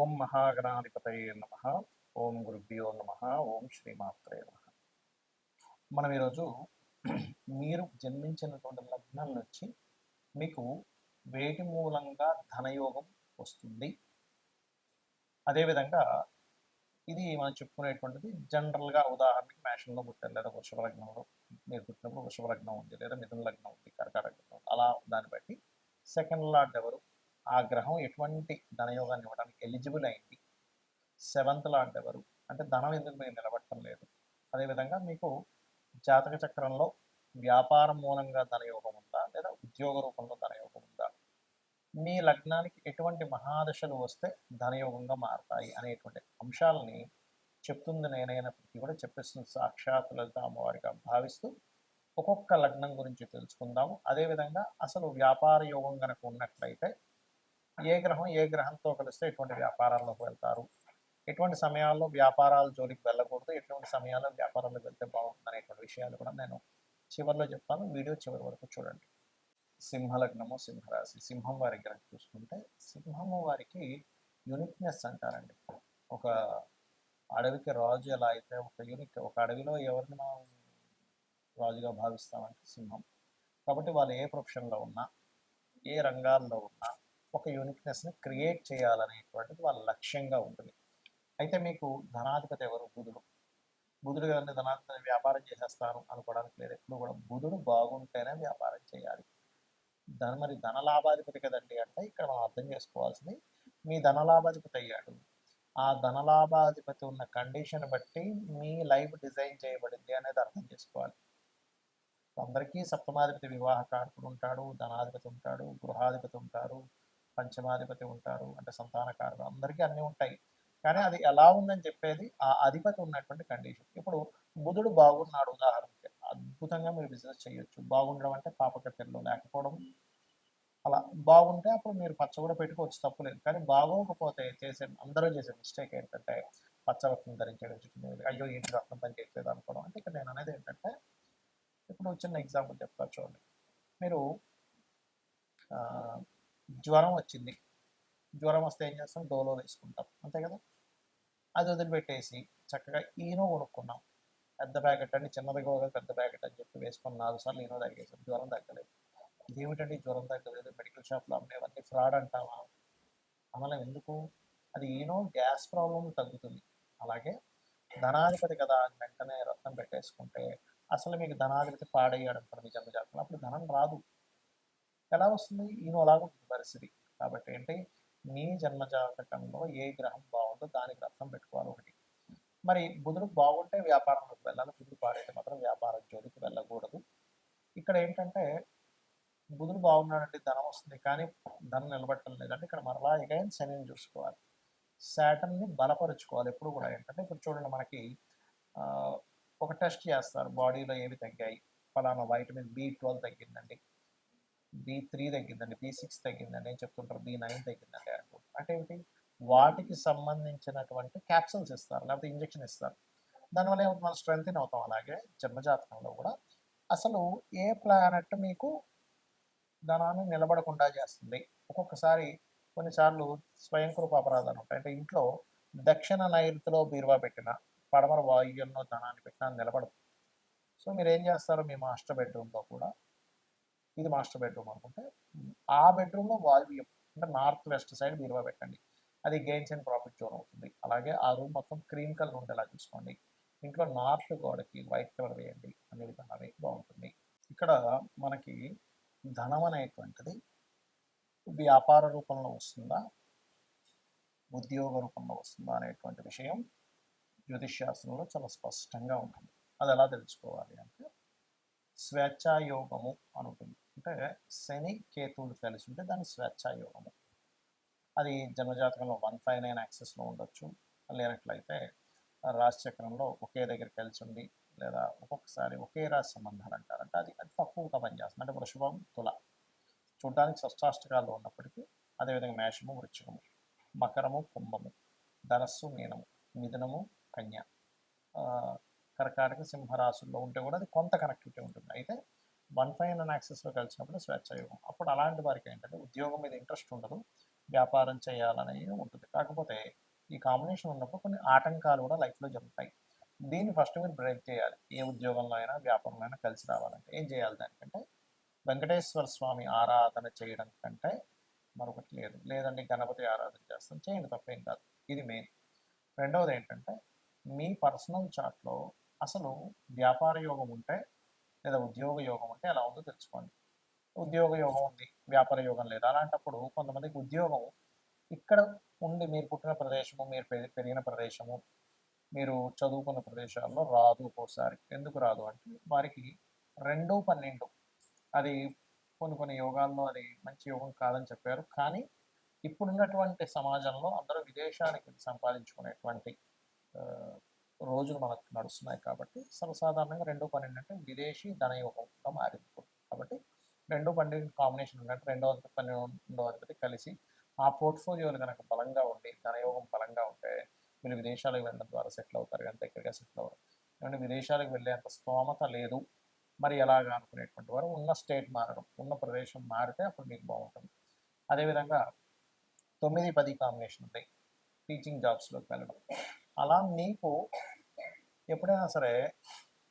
ఓం మహాగణాధిపతయే నమః. ఓం గురుభ్యో నమః. ఓం శ్రీమాత్రే నమః. మనం ఈరోజు మీరు జన్మించినటువంటి లగ్నం నుంచి మీకు వేటి మూలంగా ధనయోగం వస్తుంది, అదేవిధంగా ఇది మనం చెప్పుకునేటువంటిది జనరల్గా. ఉదాహరణకి మేషంలో పుట్టారు, లేదా వృషభ లగ్నంలో మీరు పుట్టినప్పుడు వృషభ లగ్నం ఉంది, లేదా మిథున లగ్నం ఉంది, కర్కాటక లగ్నం ఉంది. అలా దాన్ని బట్టి సెకండ్ లార్డ్ ఎవరు, ఆ గ్రహం ఎటువంటి ధనయోగాన్ని ఇవ్వడానికి ఎలిజిబుల్ అయింది, సెవెంత్ లార్డ్ ఎవరు, అంటే ధనం ఎందుకు మీరు నిలబడటం లేదు, అదేవిధంగా మీకు జాతక చక్రంలో వ్యాపారం మూలంగా ధనయోగం ఉందా, లేదా ఉద్యోగ రూపంలో ధనయోగం ఉందా, మీ లగ్నానికి ఎటువంటి మహాదశలు వస్తే ధనయోగంగా మారతాయి అనేటువంటి అంశాలని చెప్తుంది నేనైనప్పటికీ కూడా చెప్పేస్తుంది సాక్షాత్ లలిత అమ్మవారిగా భావిస్తూ ఒక్కొక్క లగ్నం గురించి తెలుసుకుందాము. అదేవిధంగా అసలు వ్యాపార యోగం కనుక ఉన్నట్లయితే ఏ గ్రహం ఏ గ్రహంతో కలిస్తే ఎటువంటి వ్యాపారాల్లోకి వెళ్తారు, ఎటువంటి సమయాల్లో వ్యాపారాల జోలికి వెళ్ళకూడదు, ఎటువంటి సమయాల్లో వ్యాపారాలకు వెళ్తే బాగుంటుంది అనేటువంటి విషయాలు కూడా నేను చివరిలో చెప్తాను. వీడియో చివరి వరకు చూడండి. సింహలగ్నము, సింహరాశి. సింహం వారి కనుక చూసుకుంటే సింహము వారికి యూనిక్నెస్ అంటారండి. ఒక అడవికి రాజు ఎలా అయితే ఒక అడవిలో ఎవరిని మనం రాజుగా భావిస్తామంటే సింహం. కాబట్టి వాళ్ళు ఏ ప్రొఫెషన్లో ఉన్నా, ఏ రంగాల్లో ఉన్నా ఒక యూనిక్నెస్ని క్రియేట్ చేయాలనేటువంటిది వాళ్ళ లక్ష్యంగా ఉంటుంది. అయితే మీకు ధనాధిపతి ఎవరు? బుధుడు. బుధుడు కదండి ధనాధిపతి, వ్యాపారం చేసేస్తాను అనుకోవడానికి లేదు. ఎప్పుడు కూడా బుధుడు బాగుంటేనే వ్యాపారం చేయాలి. మరి ధనలాభాధిపతి కదండి అంటే ఇక్కడ మనం అర్థం చేసుకోవాల్సింది, మీ ధనలాభాధిపతి అయ్యాడు, ఆ ధనలాభాధిపతి ఉన్న కండిషన్ బట్టి మీ లైఫ్ డిజైన్ చేయబడింది అనేది అర్థం చేసుకోవాలి. అందరికీ సప్తమాధిపతి వివాహ కారకుడు ఉంటాడు, ధనాధిపతి ఉంటాడు, గృహాధిపతి ఉంటారు, పంచమాధిపతి ఉంటారు, అంటే సంతానకారుడు, అందరికీ అన్నీ ఉంటాయి. కానీ అది ఎలా ఉందని చెప్పేది ఆ అధిపతి ఉన్నటువంటి కండిషన్. ఇప్పుడు బుధుడు బాగున్నాడు ఉదాహరణకి, అద్భుతంగా మీరు బిజినెస్ చేయొచ్చు. బాగుండడం అంటే పాపకట్టెల్లో లేకపోవడం, అలా బాగుంటే అప్పుడు మీరు పచ్చ కూడా పెట్టుకోవచ్చు, తప్పులేదు. కానీ బాగోకపోతే అందరూ చేసే మిస్టేక్ ఏంటంటే పచ్చవస్త్రం ధరించడం, అయ్యో ఏంటి రత్నం పని చేయట్లేదు అనుకోవడం. అంటే ఇక్కడ నేను అనేది ఏంటంటే, ఇప్పుడు చిన్న ఎగ్జాంపుల్ చెప్తా చూడండి. మీరు జ్వరం వచ్చింది, జ్వరం వస్తే ఏం చేస్తాం? డోలో వేసుకుంటాం, అంతే కదా. అది వదిలిపెట్టేసి చక్కగా ఈనో కొనుక్కున్నాం, పెద్ద ప్యాకెట్ అండి, చిన్నది కూడా పెద్ద ప్యాకెట్ అని చెప్పి వేసుకొని 4 సార్లు ఈనో తగ్గేసాం, జ్వరం తగ్గలేదు. ఇదేమిటండి జ్వరం తగ్గలేదు, మెడికల్ షాప్లో అమ్మేవన్నీ ఫ్రాడ్ అంటావా? అమలం ఎందుకు? అది ఈనో గ్యాస్ ప్రాబ్లం తగ్గుతుంది. అలాగే ధనాధిపతి కదా అని వెంటనే రత్నం పెట్టేసుకుంటే అసలు మీకు ధనాధిపతి పాడయ్యాడు అనుకోండి మీ జన్మజాతకంలో, అప్పుడు ధనం రాదు. ఎలా వస్తుంది? ఈయన అలాగా ఉంటుంది పరిస్థితి. కాబట్టి ఏంటి, మీ జన్మజాతకంలో ఏ గ్రహం బాగుందో దానికి రత్నం పెట్టుకోవాలి ఒకటి. మరి బుధుడు బాగుంటే వ్యాపారంలోకి వెళ్ళాలి, బుధుడు పాడైతే మాత్రం వ్యాపారం జోలికి వెళ్ళకూడదు. ఇక్కడ ఏంటంటే బుధుడు బాగున్నాడంటే ధనం వస్తుంది, కానీ ధనం నిలబట్టడం లేదంటే ఇక్కడ మరలా అగైన్ శనిని చూసుకోవాలి, శాటర్న్ని బలపరుచుకోవాలి. ఎప్పుడు కూడా ఏంటంటే ఇప్పుడు చూడండి, మనకి ఒక టెస్ట్ చేస్తారు, బాడీలో ఏవి తగ్గాయి, ఫలానా వైటమిన్ B12 తగ్గిందండి, B3 తగ్గిందండి, B6 తగ్గిందండి అని చెప్తుంటారు, B9 తగ్గిందండి అంటారు. అంటే ఏంటి? వాటికి సంబంధించినటువంటి క్యాప్సూల్స్ ఇస్తారు, లేకపోతే ఇంజెక్షన్ ఇస్తారు. దానివల్ల ఏమవుతుంది? మనం స్ట్రెంగ్త్ అవుతాం. అలాగే జన్మజాతకంలో కూడా అసలు ఏ ప్లానెట్ మీకు ధనాన్ని నిలబడకుండా చేస్తుంది? ఒక్కొక్కసారి కొన్నిసార్లు స్వయంకృప అపరాధాలు ఉంటాయి. అంటే ఇంట్లో దక్షిణ నైరుతిలో బీరువా పెట్టిన, పడమర వాయువ్యంలో ధనాన్ని పెట్టినా నిలబడదు. సో మీరు ఏం చేస్తారు? మీ మాస్టర్ బెడ్రూమ్లో కూడా, ఇది మాస్టర్ బెడ్రూమ్ అనుకుంటే ఆ బెడ్రూమ్లో వాయువ్యం అంటే నార్త్ వెస్ట్ సైడ్ బీరువా పెట్టండి, అది గెయిన్స్ అండ్ ప్రాఫిట్ జోన్ అవుతుంది. అలాగే ఆ రూమ్ మొత్తం క్రీమ్ కలర్ ఉండేలా చూసుకోండి. ఇంట్లో నార్త్ గోడకి వైట్ కలర్ వేయండి, అన్ని విధాలు బాగుంటుంది. ఇక్కడ మనకి ధనం అనేటువంటిది వ్యాపార రూపంలో వస్తుందా, ఉద్యోగ రూపంలో వస్తుందా అనేటువంటి విషయం జ్యోతిష్శాస్త్రంలో చాలా స్పష్టంగా ఉంటుంది. అది ఎలా తెలుసుకోవాలి అంటే, స్వేచ్ఛాయోగము అని ఉంటుంది. అంటే శని కేతువులు కలిసి ఉంటే దాన్ని స్వేచ్ఛాయోగము. అది జన్మజాతకంలో 159 యాక్సెస్లో ఉండొచ్చు, లేనట్లయితే రాశిచక్రంలో ఒకే దగ్గర కలిసి ఉండి, లేదా ఒక్కొక్కసారి ఒకే రాశి సంబంధాలు అంటారంటే అది తక్కువగా పనిచేస్తుంది. అంటే వృషభం, తుల చూడడానికి షష్టాష్టకాల్లో ఉన్నప్పటికీ, అదేవిధంగా మేషము, వృశ్చికము, మకరము, కుంభము, ధనస్సు, మీనము, మిథునము, కన్య, కర్కాటక, సింహరాశుల్లో ఉంటే కూడా అది కొంత కనెక్టివిటీ ఉంటుంది. అయితే 159 యాక్సెస్లో కలిసినప్పుడు స్వేచ్ఛాయోగం. అప్పుడు అలాంటి వారికి ఏంటంటే ఉద్యోగం మీద ఇంట్రెస్ట్ ఉండదు, వ్యాపారం చేయాలనేది ఉంటుంది. కాకపోతే ఈ కాంబినేషన్ ఉన్నప్పుడు కొన్ని ఆటంకాలు కూడా లైఫ్‌లో జరుగుతాయి. దీన్ని ఫస్ట్ మీరు బ్రేక్ చేయాలి. ఏ ఉద్యోగంలో అయినా, వ్యాపారంలో అయినా కలిసి రావాలంటే ఏం చేయాలి దానికంటే, వెంకటేశ్వర స్వామి ఆరాధన చేయడం కంటే మరొకటి లేదు. లేదండి గణపతి ఆరాధన చేస్తాం. చేయండి తప్పేం కాదు. ఇది మెయిన్. రెండవదేంటంటే, మీ పర్సనల్ చార్ట్‌లో అసలు వ్యాపార యోగం ఉంటే, లేదా ఉద్యోగ యోగం ఉంటే ఎలా ఉందో తెలుసుకోండి. ఉద్యోగ యోగం ఉంది, వ్యాపార యోగం లేదు. అలాంటప్పుడు కొంతమందికి ఉద్యోగం ఇక్కడ ఉండి మీరు పుట్టిన ప్రదేశము, మీరు పెరిగిన ప్రదేశము, మీరు చదువుకున్న ప్రదేశాల్లో రాదు ఒక్కోసారి. ఎందుకు రాదు అంటే, వారికి 2, 12 అది కొన్ని యోగాల్లో అది మంచి యోగం కాదని చెప్పారు. కానీ ఇప్పుడున్నటువంటి సమాజంలో అందరూ విదేశానికి వెళ్లి సంపాదించుకునేటువంటి ఆహ్, రోజులు మనకు నడుస్తున్నాయి కాబట్టి సర్వసాధారణంగా 2, 12 అంటే విదేశీ ధనయోగంగా మారింది ఇప్పుడు. కాబట్టి 2, 12 కాంబినేషన్ ఉన్నట్టు 12వ అధిపతి కలిసి ఆ పోర్ట్‌ఫోలియోలు గనక బలంగా ఉండి, ధనయోగం బలంగా ఉంటే వీళ్ళు విదేశాలకు వెళ్ళడం ద్వారా సెటిల్ అవుతారు గానీ దగ్గరగా సెటిల్ అవ్వరు. ఏవండీ విదేశాలకు వెళ్ళేంత స్తోమత లేదు. మరి ఎలాగా అనుకునేటువంటి వారు ఉన్న స్టేట్ మారడం, ఉన్న ప్రదేశం మారితే అప్పుడు మీకు బావుంటుంది. అదేవిధంగా 9, 10 కాంబినేషన్ ఉంది. టీచింగ్ జాబ్స్‌లోకి వెళ్ళడం. అలా మీకు ఎప్పుడైనా సరే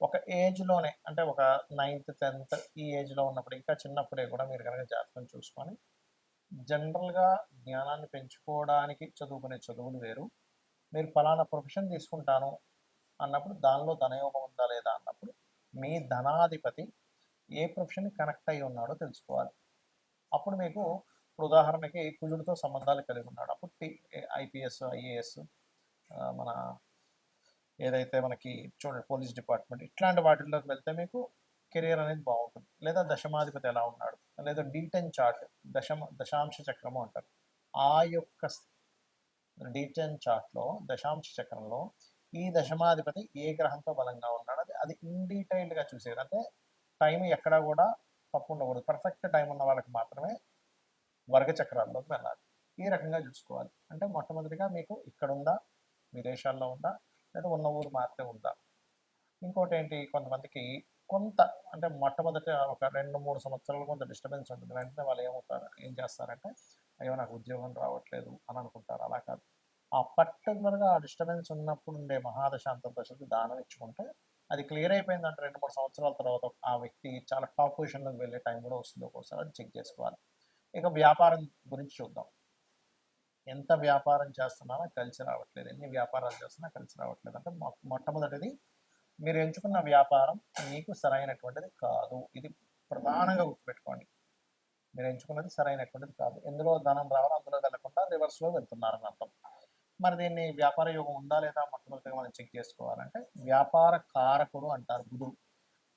ఒక ఏజ్‌లోనే అంటే ఒక 9థ్, 10థ్ ఈ ఏజ్‌లో ఉన్నప్పుడు ఇంకా చిన్నప్పుడే కూడా మీరు గనక జాతకం చూసుకొని జనరల్‌గా జ్ఞానాన్ని పెంచుకోవడానికి చదువుకునే చదువులు వేరు. మీరు పలానా ప్రొఫెషన్ తీసుకుంటాను అన్నప్పుడు దానిలో ధనయోగం ఉందా లేదా అన్నప్పుడు మీ ధనాధిపతి ఏ ప్రొఫెషన్‌కి కనెక్ట్ అయ్యి ఉన్నాడో తెలుసుకోవాలి. అప్పుడు మీకు ఇప్పుడు ఉదాహరణకి కుజుడితో సంబంధాలు కలిగి ఉన్నాడు. అప్పుడు ఐపీఎస్, ఐఏఎస్ మన ఏదైతే మనకి చూడండి పోలీస్ డిపార్ట్మెంట్ ఇట్లాంటి వాటిల్లోకి వెళ్తే మీకు కెరియర్ అనేది బాగుంటుంది. లేదా దశమాధిపతి ఎలా ఉన్నాడు, లేదా D10 చార్ట్ దశాంశ చక్రము అంటారు. ఆ యొక్క D10 చార్ట్‌లో దశాంశ చక్రంలో ఈ దశమాధిపతి ఏ గ్రహంతో బలంగా ఉన్నాడు అది ఇన్ డీటెయిల్డ్‌గా చూసేది. అంటే టైం ఎక్కడా కూడా తప్పు ఉండకూడదు. పర్ఫెక్ట్ టైం ఉన్న వాళ్ళకి మాత్రమే వర్గ చక్రాల్లోకి వెళ్ళాలి. ఈ రకంగా చూసుకోవాలి. అంటే మొట్టమొదటిగా మీకు ఇక్కడుందా, విదేశాల్లో ఉందా, లేదా ఉన్న ఊరు మాత్రమే ఉందా. ఇంకోటేంటి కొంతమందికి కొంత అంటే మొట్టమొదట ఒక 2, 3 సంవత్సరాలు కొంత డిస్టర్బెన్స్ ఉంటుంది. వెంటనే వాళ్ళు ఏం చేస్తారంటే, అయ్యో! నాకు ఉద్యోగం రావట్లేదు అని అనుకుంటారు. అలా కాదు. ఆ పర్టిక్యులర్‌గా ఆ డిస్టర్బెన్స్ ఉన్నప్పుడు ఉండే మహాదశ, అంతర్దశకి దానం ఇచ్చుకుంటే అది క్లియర్ అయిపోయిందంటే 2, 3 సంవత్సరాల తర్వాత ఆ వ్యక్తి చాలా టాప్ పొజిషన్‌లోకి వెళ్ళే టైం కూడా వస్తుంది ఒక్కోసారి. అది చెక్ చేసుకోవాలి. ఇక వ్యాపారం గురించి చూద్దాం. ఎంత వ్యాపారం చేస్తున్నారో కలిసి రావట్లేదు. ఎన్ని వ్యాపారాలు చేస్తున్నా కలిసి రావట్లేదు. అంటే మొట్టమొదటిది మీరు ఎంచుకున్న వ్యాపారం మీకు సరైనటువంటిది కాదు. ఇది ప్రధానంగా గుర్తుపెట్టుకోండి. మీరు ఎంచుకున్నది సరైనటువంటిది కాదు. ఎందులో ధనం రావాలో అందులో వెళ్ళకుండా రివర్స్‌లో వెళ్తున్నారని అర్థం. మరి దీన్ని వ్యాపార యోగం ఉందా లేదా మొట్టమొదటిగా మనం చెక్ చేసుకోవాలంటే వ్యాపార కారకుడు అంటారు బుధుడు.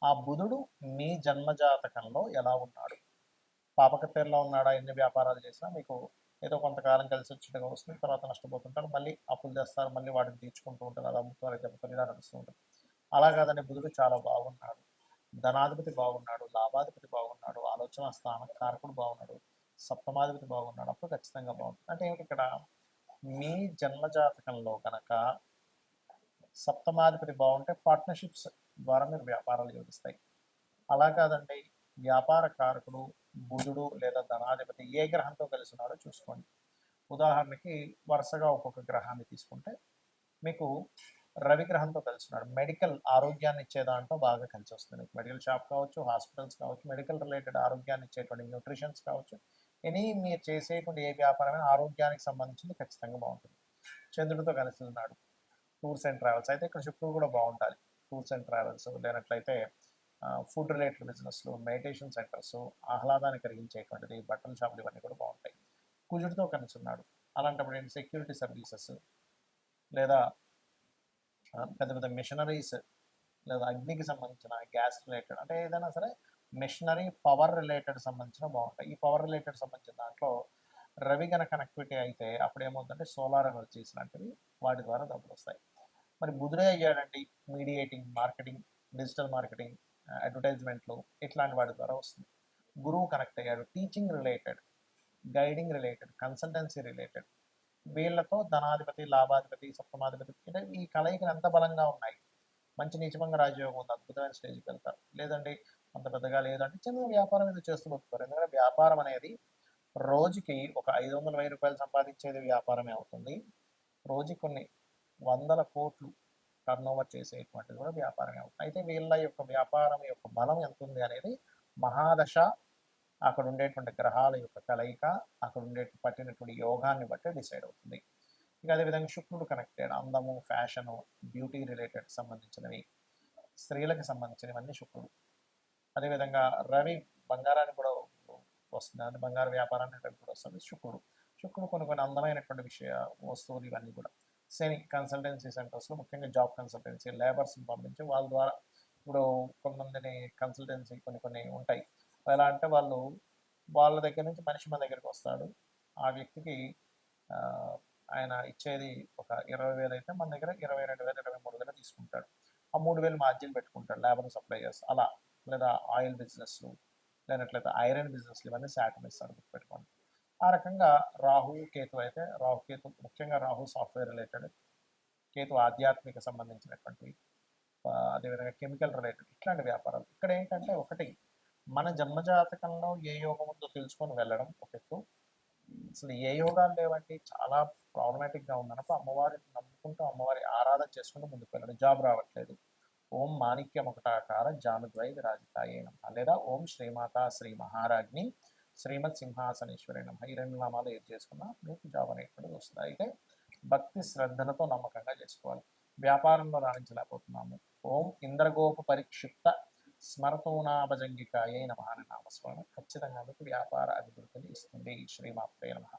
ఆ బుధుడు మీ జన్మ జాతకంలో ఎలా ఉన్నాడు? పాపకత్తెరలో ఉన్నాడా? ఎన్ని వ్యాపారాలు చేసినా మీకు ఏదో కొంతకాలం కలిసొచ్చినట్టుగా వస్తుంది. తర్వాత నష్టపోతుంటారు. మళ్ళీ అప్పులు తెస్తారు. మళ్ళీ వాటిని తీర్చుకుంటూ ఉంటారు. అది అమ్ముతారు, ఇది అమ్ముతారు ఇలా నడుస్తూ ఉంటుంది. అలా కాదండి బుధుడు చాలా బాగున్నాడు. ధనాధిపతి బాగున్నాడు, లాభాధిపతి బాగున్నాడు, ఆలోచన స్థాన కారకుడు బాగున్నాడు, సప్తమాధిపతి బాగున్నాడు. అప్పుడు ఖచ్చితంగా బాగుంటుంది. అంటే ఏమిటి ఇక్కడ మీ జన్మ జాతకంలో కనుక సప్తమాధిపతి బాగుంటే పార్ట్నర్‌షిప్స్ ద్వారా మీరు వ్యాపారాలు యోగిస్తాయి. అలా కాదండి వ్యాపార కారకుడు బుధుడు లేదా ధనాధిపతి ఏ గ్రహంతో కలిసి ఉన్నాడో చూసుకోండి. ఉదాహరణకి వరుసగా ఒక్కొక్క గ్రహాన్ని తీసుకుంటే మీకు రవి గ్రహంతో కలిసి ఉన్నాడు. మెడికల్ ఆరోగ్యాన్ని ఇచ్చే దాంట్లో బాగా కలిసి వస్తుంది. మెడికల్ షాప్ కావచ్చు, హాస్పిటల్స్ కావచ్చు, మెడికల్ రిలేటెడ్ ఆరోగ్యాన్ని ఇచ్చేటువంటి న్యూట్రిషన్స్ కావచ్చు. మీరు చేసేటువంటి ఏ వ్యాపారమైనా ఆరోగ్యానికి సంబంధించింది ఖచ్చితంగా బాగుంటుంది. చంద్రుడితో కలిసి ఉన్నాడు. టూర్స్ అండ్ ట్రావెల్స్ అయితే ఇక్కడ శుక్రుడు కూడా బాగుండాలి. టూర్స్ అండ్ ట్రావెల్స్ లేనట్లయితే ఫుడ్ రిలేటెడ్ బిజినెస్లు, మెడిటేషన్ సెంటర్స్, ఆహ్లాదాన్ని కలిగించేటువంటిది, బట్టల షాపులు ఇవన్నీ కూడా బాగుంటాయి. కుజుడితో కలిసి ఉన్నాడు. అలాంటప్పుడు ఏంటి సెక్యూరిటీ సర్వీసెస్ లేదా పెద్ద పెద్ద మిషనరీస్ లేదా అగ్నికి సంబంధించిన గ్యాస్ రిలేటెడ్ అంటే ఏదైనా సరే మిషనరీ పవర్ రిలేటెడ్ సంబంధించిన బాగుంటాయి. ఈ పవర్ రిలేటెడ్ సంబంధించిన దాంట్లో రవి గన కనెక్టివిటీ అయితే అప్పుడు ఏమవుతుందంటే సోలార్ ఎనర్జీస్ లాంటివి వాటి ద్వారా డబ్బులు వస్తాయి. మరి బుధుడే అయ్యాడండి మీడియేటింగ్, మార్కెటింగ్, డిజిటల్ మార్కెటింగ్, అడ్వర్టైజ్మెంట్లు ఇట్లాంటి వాటి ద్వారా వస్తుంది. గురువు కనెక్ట్ అయ్యాడు teaching related, guiding related, consultancy related. వీళ్ళతో ధనాధిపతి, లాభాధిపతి, సప్తమాధిపతి అంటే ఈ కలయికలు ఎంత బలంగా ఉన్నాయి. మంచి నీచభంగ రాజయోగం ఉంది. అద్భుతమైన స్టేజ్‌కి వెళ్తారు. లేదండి అంత పెద్దగా లేదంటే చిన్న వ్యాపారం ఏదో చేస్తూ బతుకుతారు. ఎందుకంటే వ్యాపారం అనేది రోజుకి ఒక 500,000 రూపాయలు సంపాదించేది వ్యాపారమే అవుతుంది. రోజుకి కొన్ని వందల కోట్లు టర్నోవర్ చేసేటువంటిది కూడా వ్యాపారమే అవుతుంది. అయితే వీళ్ళ యొక్క వ్యాపారం యొక్క బలం ఎంతుంది అనేది మహాదశ, అక్కడ ఉండేటువంటి గ్రహాల యొక్క కలయిక, అక్కడ పట్టినటువంటి యోగాన్ని బట్టి డిసైడ్ అవుతుంది. ఇక అదేవిధంగా శుక్రుడు కనెక్టెడ్, అందము, ఫ్యాషను, బ్యూటీ రిలేటెడ్ సంబంధించినవి, స్త్రీలకు సంబంధించినవన్నీ శుక్రుడు. అదేవిధంగా రవి బంగారాన్ని కూడా వస్తుంది, అంటే బంగారు వ్యాపారాన్ని రవి కూడా వస్తుంది. శుక్రుడు కొన్ని కొన్ని అందమైనటువంటి వస్తువులు ఇవన్నీ కూడా. శని కన్సల్టెన్సీ సెంటర్స్లో ముఖ్యంగా జాబ్ కన్సల్టెన్సీ, లేబర్స్ని పంపించి వాళ్ళ ద్వారా ఇప్పుడు కొంతమందిని కన్సల్టెన్సీ కొన్ని ఉంటాయి. ఎలా అంటే వాళ్ళ దగ్గర నుంచి మనిషి మన దగ్గరికి వస్తాడు. ఆ వ్యక్తికి ఆయన ఇచ్చేది ఒక 20,000 అయితే మన దగ్గర 22,000, 23,000 తీసుకుంటాడు. ఆ 3,000 మార్జిన్ పెట్టుకుంటాడు లేబర్ సప్లయర్స్ అలా. లేదా ఆయిల్ బిజినెస్లు, లేనట్లయితే ఐరన్ బిజినెస్లు, ఇవన్నీ శాటర్న్ ఇస్తాడు, గుర్తుపెట్టుకోండి. ఆ రకంగా రాహు కేతు అయితే కేతు ముఖ్యంగా రాహు సాఫ్ట్వేర్ రిలేటెడ్, కేతు ఆధ్యాత్మిక సంబంధించినటువంటి, అదేవిధంగా కెమికల్ రిలేటెడ్ ఇట్లాంటి వ్యాపారాలు. ఇక్కడ ఏంటంటే ఒకటి, మన జన్మజాతకంలో ఏ యోగం ఉందో తెలుసుకొని వెళ్ళడం ఒక ఎత్తు. అసలు ఏ యోగాలు లేవండి, చాలా ప్రాబ్లమాటిక్గా ఉందన్నప్పుడు అమ్మవారిని నమ్ముకుంటూ అమ్మవారి ఆరాధన చేసుకుంటూ ముందుకు వెళ్ళడం. జాబ్ రావట్లేదు, ఓం మాణిక్యం ఒకటాకార జానుద్వై విరాజితాయే నమః, లేదా ఓం శ్రీమాత శ్రీ మహారాజ్ని శ్రీమత్ సింహాసనేశ్వరి నమః, ఈ 2 నామాలు ఏది చేసుకున్నా మీకు జాబ్ అనేటువంటిది వస్తుంది. అయితే భక్తి శ్రద్ధలతో నమ్మకంగా చేసుకోవాలి. వ్యాపారంలో రాణించలేకపోతున్నాము, ఓం ఇంద్రగోప పరిక్షిప్త స్మరతోనాభజంగికాయే నమః అనే నామస్మరణ ఖచ్చితంగా మీకు వ్యాపార అభివృద్ధిని ఇస్తుంది. శ్రీమాత్రే నమః.